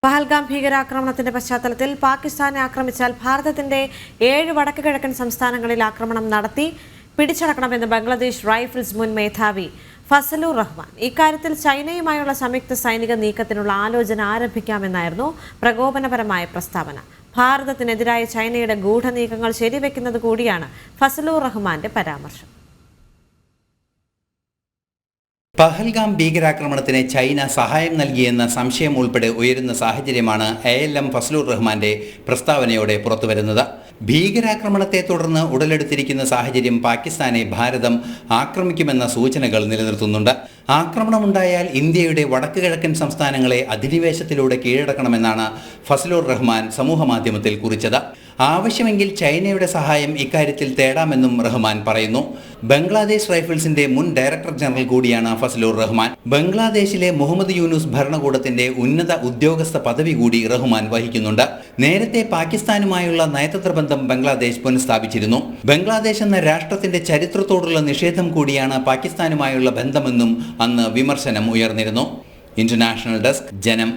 പഹൽഗാം ഭീകരാക്രമണത്തിന്റെ പശ്ചാത്തലത്തിൽ പാകിസ്ഥാനെ ആക്രമിച്ചാൽ ഭാരതത്തിന്റെ 7 വടക്ക് കിഴക്കൻ സംസ്ഥാനങ്ങളിൽ ആക്രമണം നടത്തി പിടിച്ചടക്കണമെന്ന് ബംഗ്ലാദേശ് റൈഫിൾസ് മുൻ മേധാവി ഫസലുർ റഹ്മാൻ. ഇക്കാര്യത്തിൽ ചൈനയുമായുള്ള സംയുക്ത സൈനിക നീക്കത്തിനുള്ള ആലോചന ആരംഭിക്കാമെന്നായിരുന്നു പ്രകോപനപരമായ പ്രസ്താവന. ഭാരതത്തിനെതിരായ ചൈനയുടെ ഗൂഢനീക്കങ്ങൾ ശരിവെക്കുന്നത് കൂടിയാണ് ഫസലുർ റഹ്മാന്റെ പരാമർശം. പഹൽഗാം ഭീകരാക്രമണത്തിന് ചൈന സഹായം നൽകിയെന്ന സംശയം ഉൾപ്പെടെ ഉയരുന്ന സാഹചര്യമാണ് ALM ഫസലുർ റഹ്മാന്റെ പ്രസ്താവനയോടെ പുറത്തുവരുന്നത്. ഭീകരാക്രമണത്തെ തുടർന്ന് ഉടലെടുത്തിരിക്കുന്ന സാഹചര്യം പാകിസ്ഥാനെ ഭാരതം ആക്രമിക്കുമെന്ന സൂചനകൾ നിലനിർത്തുന്നുണ്ട്. ആക്രമണമുണ്ടായാൽ ഇന്ത്യയുടെ വടക്ക് കിഴക്കൻ സംസ്ഥാനങ്ങളെ അധിനിവേശത്തിലൂടെ കീഴടക്കണമെന്നാണ് ഫസലുർ റഹ്മാൻ സമൂഹമാധ്യമത്തിൽ കുറിച്ചത്. ആവശ്യമെങ്കിൽ ചൈനയുടെ സഹായം ഇക്കാര്യത്തിൽ തേടാമെന്നും റഹ്മാൻ പറയുന്നു. ബംഗ്ലാദേശ് റൈഫിൾസിന്റെ മുൻ ഡയറക്ടർ ജനറൽ കൂടിയാണ് ഫസലുർ റഹ്മാൻ. ബംഗ്ലാദേശിലെ മുഹമ്മദ് യൂനുസ് ഭരണകൂടത്തിന്റെ ഉന്നത ഉദ്യോഗസ്ഥ പദവി കൂടി റഹ്മാൻ വഹിക്കുന്നുണ്ട്. നേരത്തെ പാകിസ്ഥാനുമായുള്ള നയതന്ത്ര ബന്ധം ബംഗ്ലാദേശ് പുനഃസ്ഥാപിച്ചിരുന്നു. ബംഗ്ലാദേശ് എന്ന രാഷ്ട്രത്തിന്റെ ചരിത്രത്തോടുള്ള നിഷേധം കൂടിയാണ് പാകിസ്ഥാനുമായുള്ള ബന്ധമെന്നും അന്ന് വിമർശനം ഉയർന്നിരുന്നു. ഇന്റർനാഷണൽ ഡെസ്ക്, ജനം.